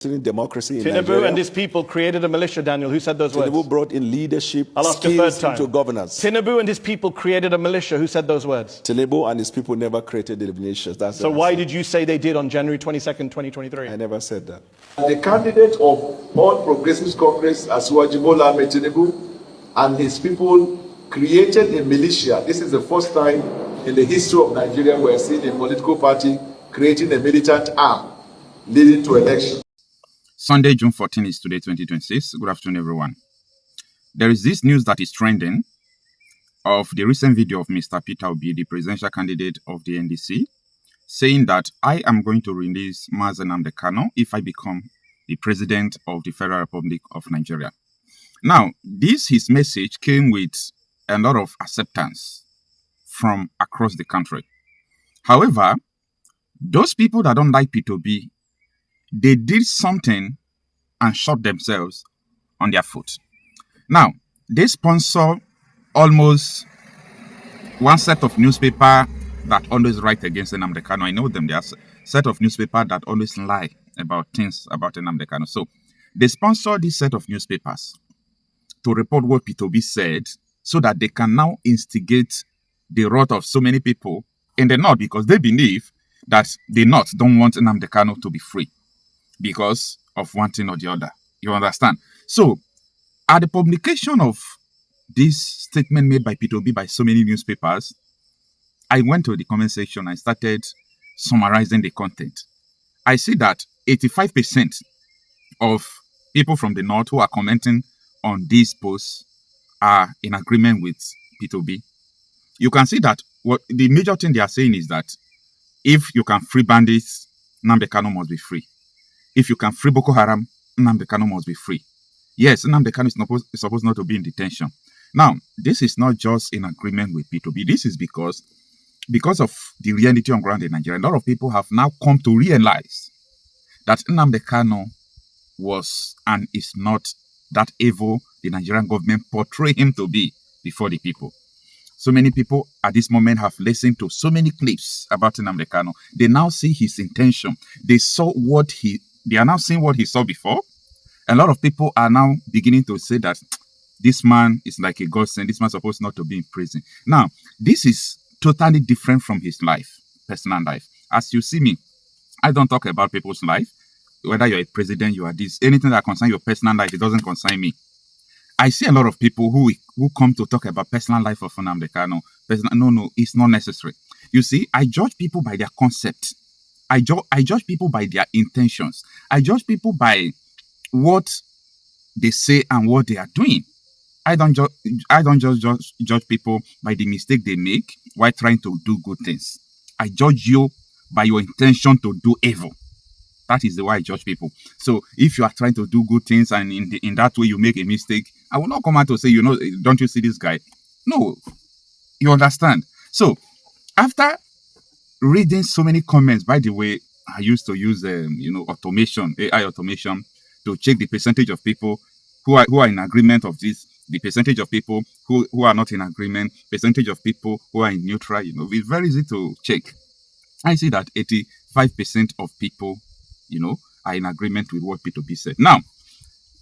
democracy in Tinubu Nigeria. and his people created a militia, Daniel. Who said those Tinubu words? brought in leadership I'll ask a third skills time. into governance. Tinubu and his people created a militia. Who said those words? Tinubu and his people never created the militias. That's So why did you say they did on January 22nd, 2023? I never said that. The candidate of All Progressives Congress, Asiwaju Bola Ahmed Tinubu, and his people created a militia. This is the first time in the history of Nigeria we are seeing a political party creating a militant arm leading to election. Sunday, June 14 is today, 2026. Good afternoon, everyone. There is this news that is trending of the recent video of Mr. Peter Obi, the presidential candidate of the NDC, saying that I am going to release Nnamdi Kanu if I become the president of the Federal Republic of Nigeria. Now, his message came with a lot of acceptance from across the country. However, those people that don't like Peter Obi, they did something and shot themselves on their foot. Now, they sponsor almost one set of newspaper that always write against Nnamdi Kanu. I know them. They are a set of newspaper that always lie about things about Nnamdi Kanu. So they sponsor this set of newspapers to report what Peter Obi said so that they can now instigate the wrath of so many people in the North, because they believe that the North don't want Nnamdi Kanu to be free because of one thing or the other. You understand? So, at the publication of this statement made by Peter Obi by so many newspapers, I went to the comment section and started summarizing the content. I see that 85% of people from the North who are commenting on these posts are in agreement with Peter Obi. You can see that what the major thing they are saying is that if you can free bandits, Nnamdi Kanu must be free. If you can free Boko Haram, Nnamdi Kanu must be free. Yes, Nnamdi Kanu is supposed not to be in detention. Now, this is not just in agreement with Peter Obi. This is because of the reality on ground in Nigeria. A lot of people have now come to realize that Nnamdi Kanu was and is not that evil the Nigerian government portray him to be before the people. So many people at this moment have listened to so many clips about Nnamdi Kanu. They now see his intention. They are now seeing what he saw before. A lot of people are now beginning to say that this man is like a godsend. This man is supposed not to be in prison. Now, this is totally different from his life, personal life. As you see me, I don't talk about people's life. Whether you're a president, you are this, anything that concerns your personal life, it doesn't concern me. I see a lot of people who come to talk about personal life of Nnamdi Kanu. No, it's not necessary. You see, I judge people by their concept. I judge people by their intentions. I judge people by what they say and what they are doing. I don't just judge people by the mistake they make while trying to do good things. I judge you by your intention to do evil. That is the way I judge people. So if you are trying to do good things and in that way you make a mistake, I will not come out to say, don't you see this guy? No, you understand. So after reading so many comments, by the way, I used to use automation, AI automation, to check the percentage of people who are in agreement of this, the percentage of people who are not in agreement, percentage of people who are in neutral. It's very easy to check. I see that 85% of people, are in agreement with what Peter Obi said. Now,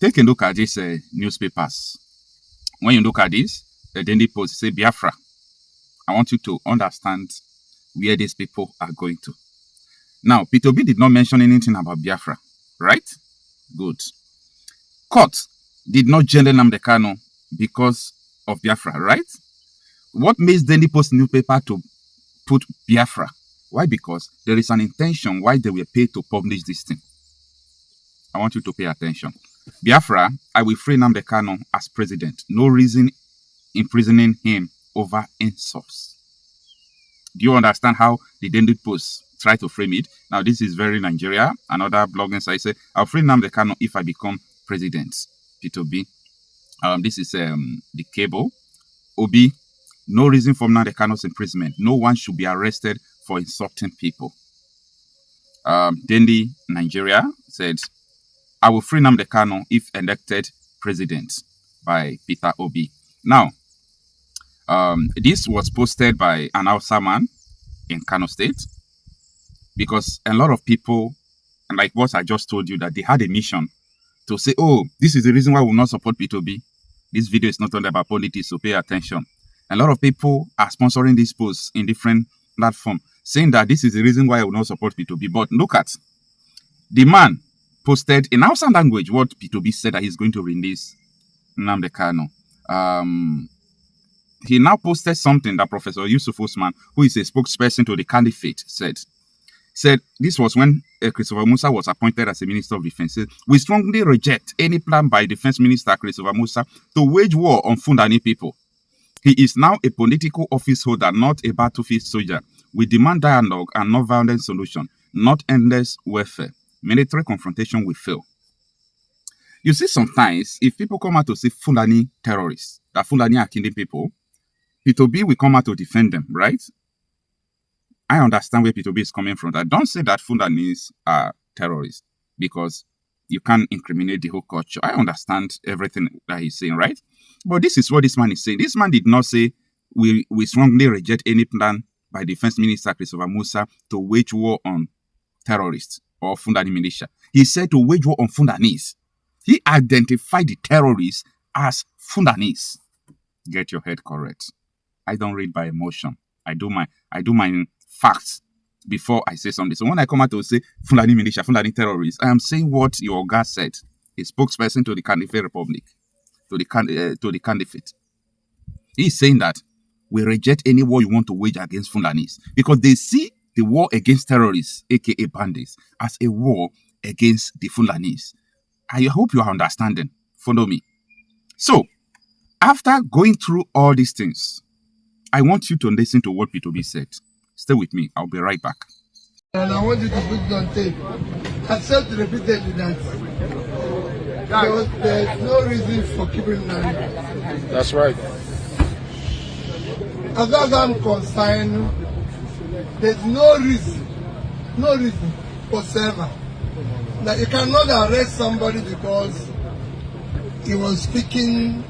take a look at these newspapers. When you look at this, the Daily Post say Biafra. I want you to understand where these people are going to. Now, Peter Obi did not mention anything about Biafra, right? Good. Court did not jail Nnamdi Kanu because of Biafra, right? What makes Daily Post newspaper to put Biafra? Why? Because there is an intention why they were paid to publish this thing. I want you to pay attention. Biafra, I will free Nnamdi Kanu as president. No reason imprisoning him over insults. Do you understand how the Daily Post try to frame it? Now, this is very Nigeria. Another blogging site say, I'll free Nnamdi Kanu if I become president. Peter Obi. This is the cable. Obi, no reason for Nnamdi Kanu's imprisonment. No one should be arrested for insulting people. Dendi, Nigeria, said, I will free Nnamdi Kanu if elected president by Peter Obi. Now, this was posted by an Hausa man in Kano State, because a lot of people like what I just told you, that they had a mission to say, oh, this is the reason why we will not support P2B. This video is not only about politics, so pay attention. A lot of people are sponsoring these posts in different platforms, saying that this is the reason why I will not support P2B. But look at the man posted in Hausa language what P2B said that he's going to release Nnamdi Kanu. He now posted something that Professor Yusuf Osman, who is a spokesperson to the caliphate, said this was when Christopher Musa was appointed as a Minister of Defense. We strongly reject any plan by Defense Minister Christopher Musa to wage war on Fulani people. He is now a political office holder, not a battlefield soldier. We demand dialogue and non-violent solution, not endless warfare. Military confrontation will fail. You see, sometimes, if people come out to say Fulani terrorists, that Fulani are killing people, P2B will come out to defend them, right? I understand where P2B is coming from. That don't say that Fulanis are terrorists because you can't incriminate the whole culture. I understand everything that he's saying, right? But this is what this man is saying. This man did not say we strongly reject any plan by Defense Minister Christopher Musa to wage war on terrorists or Fulani militia. He said to wage war on Fulanis. He identified the terrorists as Fulanis. Get your head correct. I don't read by emotion. I do my facts before I say something. So when I come out to say Fulani militia, Fulani terrorists, I am saying what your guy said, a spokesperson to the Caliphate Republic, to the Caliphate. He's saying that we reject any war you want to wage against Fulanis because they see the war against terrorists, aka bandits, as a war against the Fulanis. I hope you are understanding. Follow me. So, after going through all these things, I want you to listen to what P2B said. Stay with me. I'll be right back. And I want you to put it on tape. I said repeatedly that there's no reason for keeping Nnamdi. That's right. As far as I'm concerned, there's no reason whatsoever that you cannot arrest somebody because he was speaking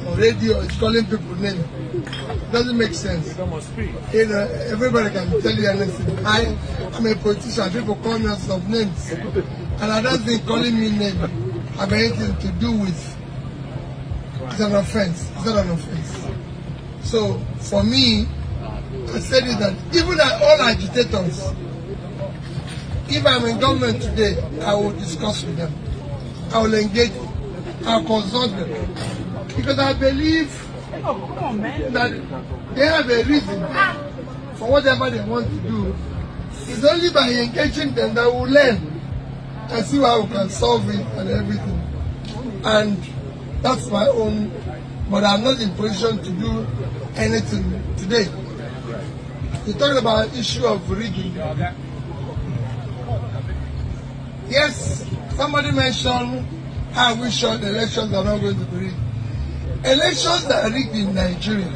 on radio, he's calling people names. Doesn't make sense. You know, everybody can tell you anything. I'm a politician, people call me some names. And I don't think calling me name have anything to do with it's an offense. It's not an offense. So for me, I said it that even all agitators, if I'm in government today, I will discuss with them. I will engage them. I will consult them. Because I believe that they have a reason for whatever they want to do. It's only by engaging them that we'll learn and see how we can solve it and everything. And that's my own, but I'm not in position to do anything today. You're talking about an issue of rigging. Yes, somebody mentioned how we sure the elections are not going to be rigged. Elections are rigged in Nigeria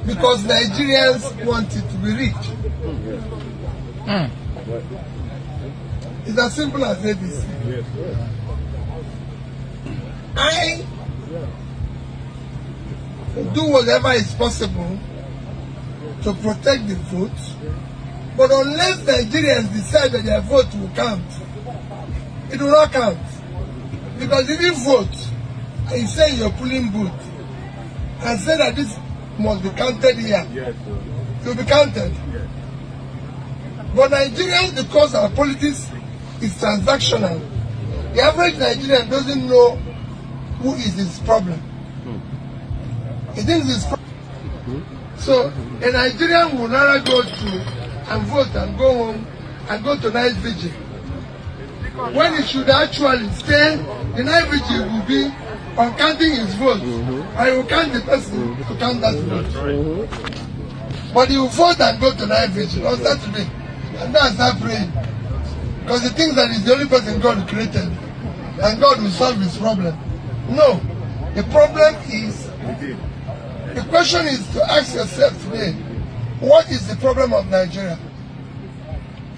because Nigerians want it to be rigged. It's as simple as ABC. I do whatever is possible to protect the vote, but unless Nigerians decide that their vote will count, it will not count. Because if you vote and you say you're pulling booth and say that this must be counted here, it will be counted. But Nigerians, because our politics is transactional, the average Nigerian doesn't know who is his problem. He thinks his problem. So a Nigerian will rather go to and vote and go home and go to night vigil, when he should actually stay. The night vigil will be on counting his vote, and he will count the person to count that vote. But he will vote and go to night vigil on Saturday, and that's not praying, because he thinks that he's the only person God created, and God will solve his problem. No, the problem is, the question is to ask yourself today, what is the problem of Nigeria?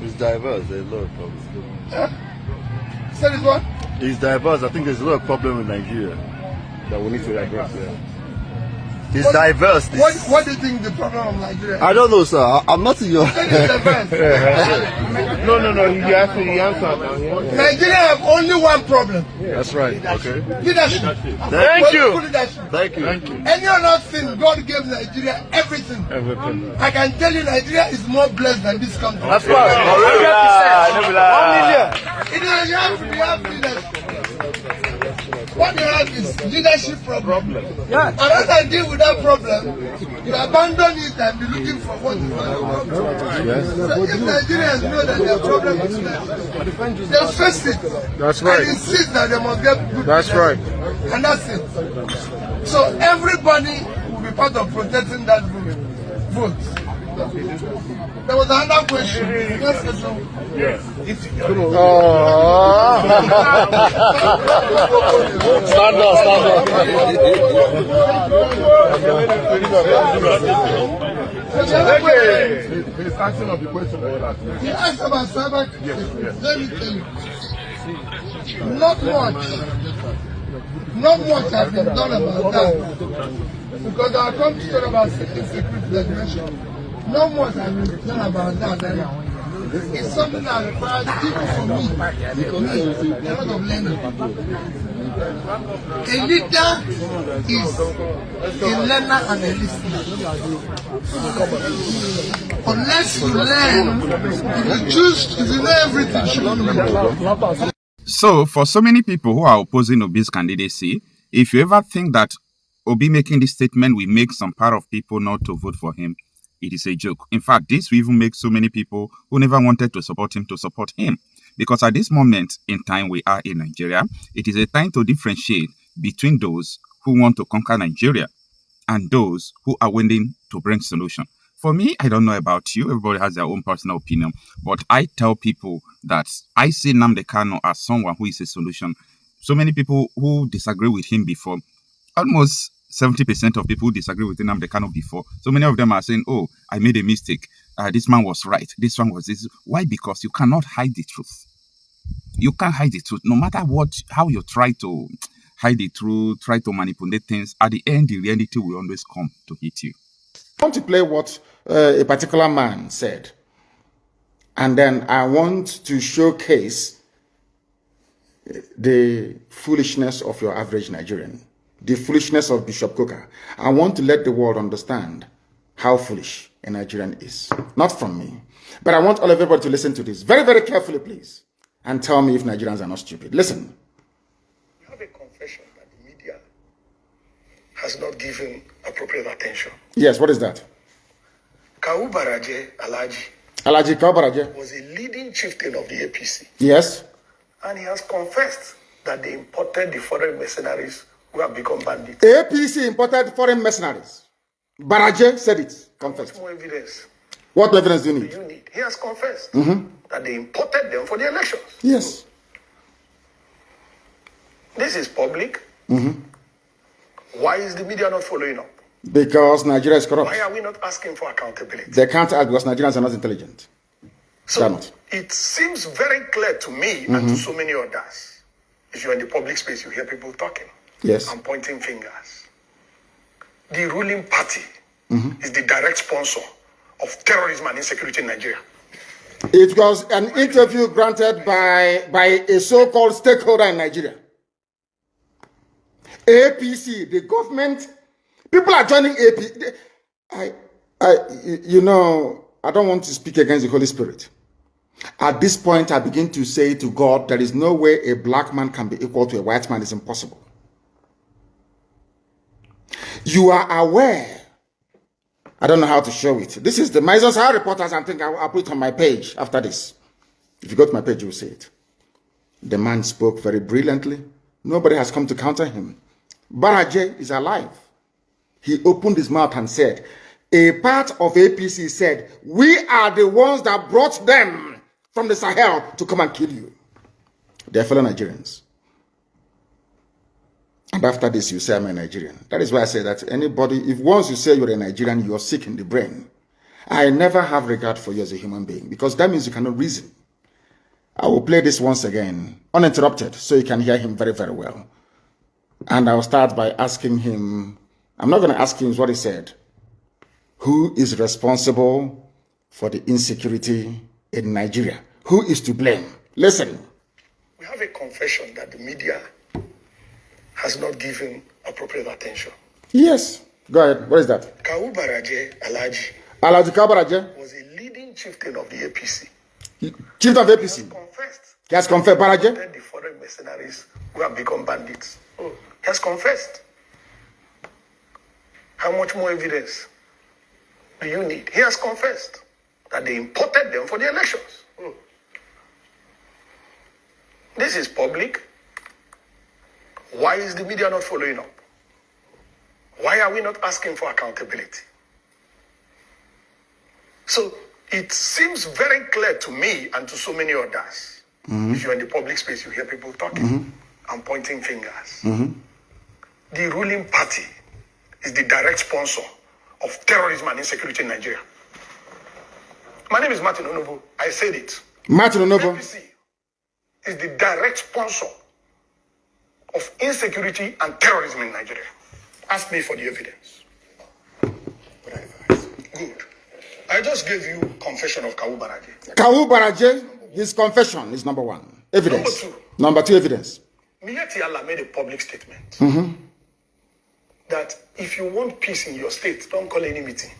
It's diverse. There's a lot of problems. Said it what? It's diverse. I think there's a lot of problems in Nigeria that we need to address. It's diverse. What do you think the problem of Nigeria is? I don't know, sir. I'm not in your... Think it's diverse. No. You answer now. Nigeria have only one problem. That's right. Okay. Leadership. Thank you. Thank you. Any other thing, God gave Nigeria everything. I can tell you Nigeria is more blessed than this country. That's right. 100%. 1 million. It is you have leadership. What you have is leadership problem. Yeah. And as I deal with that problem, you abandon it and be looking for what is the problem. Yes. So if Nigerians know that their problem is leadership, they'll face it. That's right. And insist that they must get good. That's right. And that's it. So everybody will be part of protecting that vote. There was another question. Yes, Yes. Stand up. He's asking of the question. He asked about cyber. Yes. Let me tell you. Not much has been done about that. Because I come to talk about security regulation. Not much has been done about that. It's something that requires people for me, a lot of learning. A leader is a learner and a listener. Unless you learn, if you know everything, you don't know. So, for so many people who are opposing Obi's candidacy, if you ever think that Obi making this statement will make some part of people not to vote for him, it is a joke. In fact, this will even make so many people who never wanted to support him. Because at this moment in time we are in Nigeria, it is a time to differentiate between those who want to conquer Nigeria and those who are willing to bring solution. For me, I don't know about you. Everybody has their own personal opinion. But I tell people that I see Nnamdi Kanu as someone who is a solution. So many people who disagree with him before, almost 70% of people who disagree with Nnamdi Kanu before. So many of them are saying, oh, I made a mistake. This man was right. This one was this. Why? Because you cannot hide the truth. You can't hide the truth. No matter how you try to hide the truth, try to manipulate things, at the end, the reality will always come to hit you. I want to play what a particular man said. And then I want to showcase the foolishness of your average Nigerian. The foolishness of Bishop Coker. I want to let the world understand how foolish a Nigerian is. Not from me. But I want everybody to listen to this very, very carefully, please. And tell me if Nigerians are not stupid. Listen. We have a confession that the media has not given appropriate attention. Yes, what is that? Kawu Baraje Alhaji Kawu Baraje was a leading chieftain of the APC. Yes. And he has confessed that they imported the foreign mercenaries who have become bandits. APC imported foreign mercenaries. Baraje said it. Confessed. What more evidence? What evidence do you need? He has confessed that they imported them for the elections. Yes. This is public. Why is the media not following up? Because Nigeria is corrupt. Why are we not asking for accountability? They can't ask because Nigerians are not intelligent. So it seems very clear to me and to so many others. If you're in the public space, you hear people talking and pointing fingers. The ruling party is the direct sponsor of terrorism and insecurity in Nigeria. It was an interview granted by a so-called stakeholder in Nigeria. APC, the government, people are joining APC. I don't want to speak against the Holy Spirit. At this point, I begin to say to God, there is no way a black man can be equal to a white man. It's impossible. You are aware. I don't know how to show it. This is the Maison's High Reporters. I think I'll put it on my page after this. If you go to my page, you'll see it. The man spoke very brilliantly. Nobody has come to counter him. Baraje is alive. He opened his mouth and said, a part of APC said, we are the ones that brought them from the Sahel to come and kill you. They are fellow Nigerians. And after this, you say, I'm a Nigerian. That is why I say that anybody, if once you say you're a Nigerian, you're sick in the brain. I never have regard for you as a human being, because that means you cannot reason. I will play this once again, uninterrupted, so you can hear him very, very well. And I'll start by asking him I'm not going to ask him what he said. Who is responsible for the insecurity in Nigeria? Who is to blame? Listen. We have a confession that the media has not given appropriate attention. Yes. Go ahead. What is that? Kawu Baraje Alhaji Alhaji Kabaraje was a leading chieftain of the APC. Chief of APC. Confessed. He has confessed, Baraje. That the foreign mercenaries who have become bandits. Oh, he has confessed. How much more evidence do you need? He has confessed that they imported them for the elections. Oh. This is public. Why is the media not following up? Why are we not asking for accountability? So it seems very clear to me and to so many others. If you're in the public space, you hear people talking and pointing fingers. The ruling party is the direct sponsor of terrorism and insecurity in Nigeria. My name is Martin Onobo. I said it. Martin Onobo. APC is the direct sponsor of insecurity and terrorism in Nigeria. Ask me for the evidence. Good. I just gave you confession of Kawu Baraje. Kawu Baraje, his confession is number one. Evidence. Number two, evidence. Miyetti Allah made a public statement that if you want peace in your state, don't call any meeting.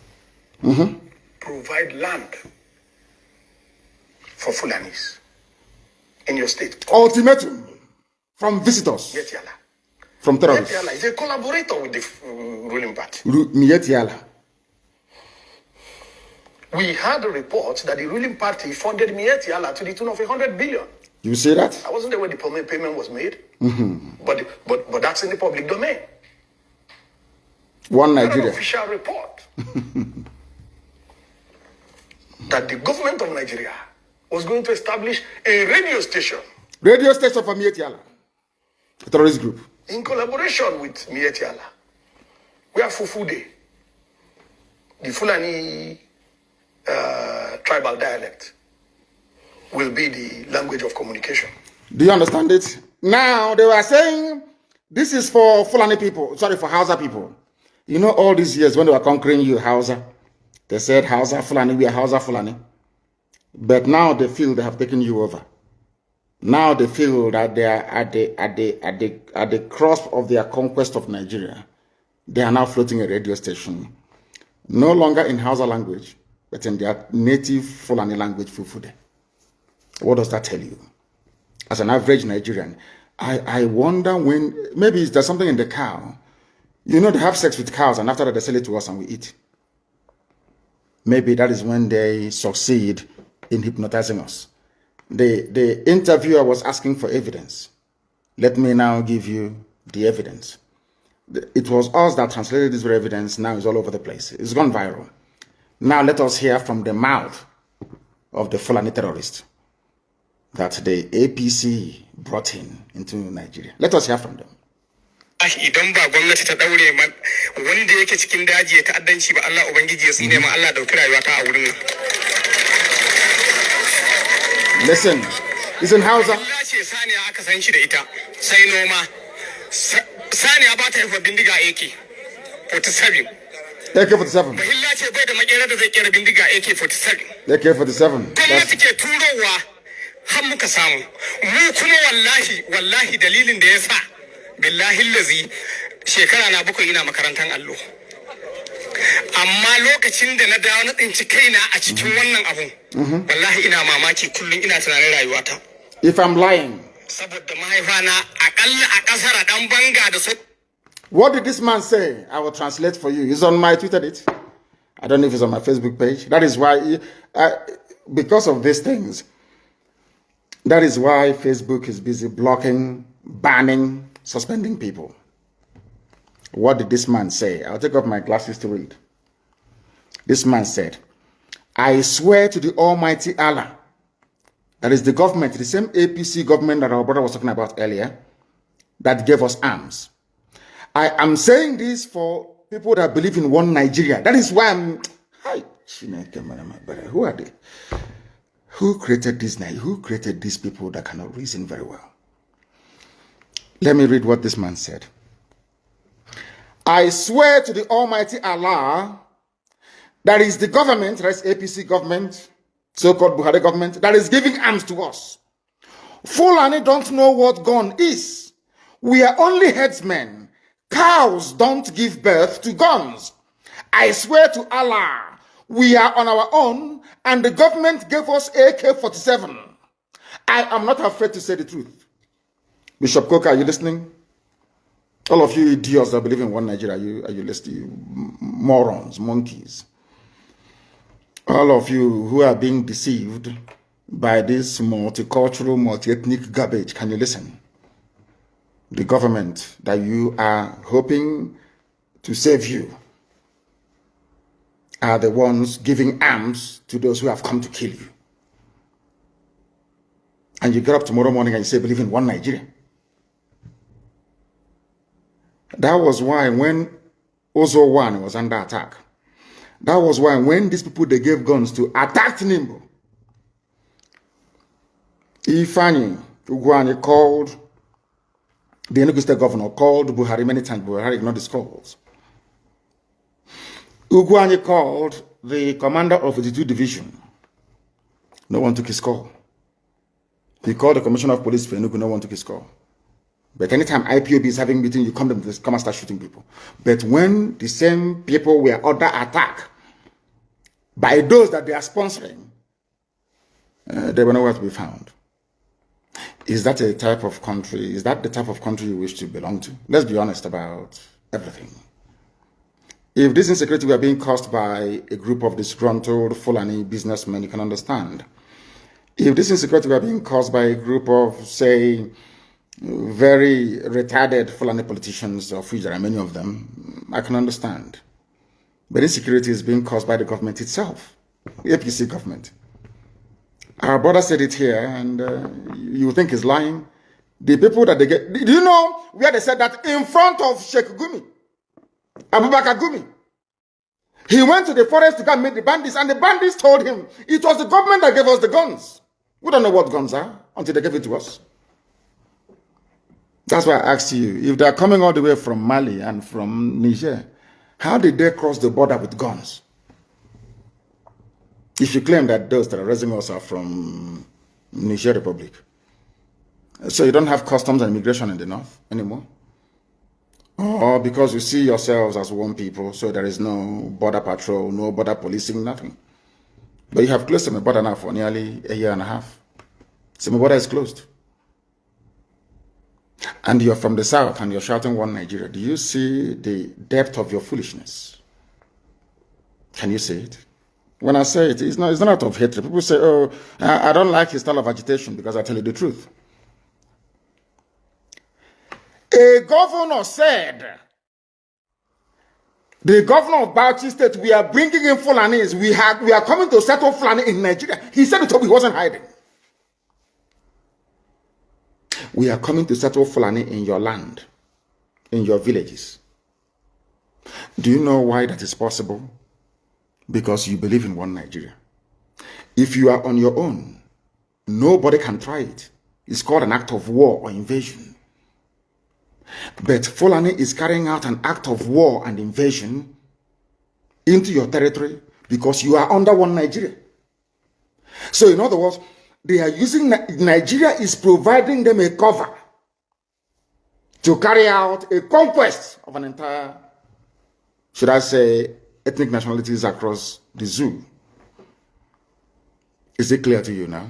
Provide land for Fulanis in your state. Ultimatum from visitors. Miyetti Allah. From terrorists. Miyetti Allah is a collaborator with the ruling party. Miyetti Allah. We had a report that the ruling party funded Miyetti Allah to the tune of 100 billion. You see that? I wasn't there when the payment was made, but that's in the public domain. One An Nigeria. official report that the government of Nigeria was going to establish a radio station. Radio station for Miyetti Allah. A terrorist group. In collaboration with Miyetti Allah. We have Fufude, the Fulani tribal dialect, will be the language of communication. Do you understand it? Now, they were saying, this is for Fulani people, sorry, for Hausa people. You know, all these years when they were conquering you, Hausa, they said Hausa, Fulani, we are Hausa, Fulani. But now they feel they have taken you over. Now they feel that they are at the crust of their conquest of Nigeria. They are now floating a radio station, no longer in Hausa language, but in their native Fulani language, Fufude. What does that tell you? As an average Nigerian, I wonder when, maybe there's something in the cow. You know, they have sex with cows and after that they sell it to us and we eat. Maybe that is when they succeed in hypnotizing us. The interviewer was asking for evidence. Let me now give you the evidence. It was us that translated this very evidence. Now it's all over the place. It's gone viral. Now let us hear from the mouth of the Fulani terrorist that the APC brought into Nigeria. Let us hear from them. Idan ba gwamnati ta daure man wanda yake cikin daji ya ta'addanci ba Allah ubangiji ya tsine ma Allah dauki rayuwa ta a wurin nan. Listen, it's in Hausa. Allah ce saniya aka san shi da ita sai noma. Saniya ba ta haifar bindiga AK-47. AK-47. Bahilla ce bai da makera da zai kera bindiga AK-47. AK-47. Gwamnati ke turowa har muka samu. Mu kuma wallahi dalilin da ya sa billahi lazi shekara na 7 ina makarantar allo. Amma lokacin da na dawo na tsinci kaina a cikin wannan abun wallahi ina mamaki kullum ina tunanin rayuwata. If I'm lying. Saboda mahaifana akalla a kasar dan banga da su. What did this man say? I will translate for you. It's on my Twitter. I don't know if it's on my Facebook page. That is why, because of these things, that is why Facebook is busy blocking, banning, suspending people. What did this man say? I'll take off my glasses to read. This man said, I swear to the Almighty Allah, that is the government, the same APC government that our brother was talking about earlier, that gave us arms. I am saying this for people that believe in one Nigeria. That is why I'm... Hi, who are they? Who created this Nigeria? Who created these people that cannot reason very well? Let me read what this man said. I swear to the Almighty Allah, that is the government, that is APC government, so-called Buhari government, that is giving arms to us. Fulani don't know what gun is. We are only headsmen. Cows don't give birth to guns. I swear to Allah, we are on our own, and the government gave us AK-47. I am not afraid to say the truth. Bishop Coker, are you listening? All of you idiots that believe in one Nigeria, are you listening? You morons, monkeys. All of you who are being deceived by this multicultural, multi-ethnic garbage, can you listen? The government that you are hoping to save you are the ones giving arms to those who have come to kill you. And you get up tomorrow morning and you say, believe in one Nigeria. That was why when Ozo 1 was under attack, that was why when these people they gave guns to attack Nimbo, Ifani Ugwani called, the Enugu State governor called Buhari many times. Buhari ignored his calls. Ugwani called the commander of the 2 division. No one took his call. He called the commissioner of police for Enugu. No one took his call. But anytime IPOB is having meeting, you come and start shooting people. But when the same people were under attack by those that they are sponsoring, they were nowhere to be found. Is that a type of country? Is that the type of country you wish to belong to? Let's be honest about everything. If this insecurity were being caused by a group of disgruntled Fulani businessmen, you can understand. If this insecurity were being caused by a group of, say, very retarded Fulani politicians, of which there are many of them, I can understand. But insecurity is being caused by the government itself, the APC government. Our brother said it here, and you think he's lying. The people that they get... Do you know where they said that? In front of Sheikh Gumi, Abubakar Gumi. He went to the forest to go and meet the bandits, and the bandits told him it was the government that gave us the guns. We don't know what guns are until they gave it to us. That's why I asked you, if they're coming all the way from Mali and from Niger, how did they cross the border with guns? If you claim that those that are raising us are from Niger Republic. So you don't have customs and immigration in the north anymore? Or because you see yourselves as one people, so there is no border patrol, no border policing, nothing. But you have closed the border now for nearly a year and a half. So the border is closed. And you're from the south and you're shouting one Nigeria. Do you see the depth of your foolishness? Can you see it? When I say it, it's not out of hatred. People say, oh, I don't like his style of agitation because I tell you the truth. A governor said, the governor of Bauchi State, we are bringing in Fulanis. We are coming to settle Fulani in Nigeria. He said it, he wasn't hiding. We are coming to settle Fulani in your land, in your villages. Do you know why that is possible? Because you believe in one Nigeria. If you are on your own, nobody can try it. It's called an act of war or invasion. But Fulani is carrying out an act of war and invasion into your territory because you are under one Nigeria. So in other words, they are using, Nigeria is providing them a cover to carry out a conquest of an entire, should I say, ethnic nationalities across the zoo. Is it clear to you now?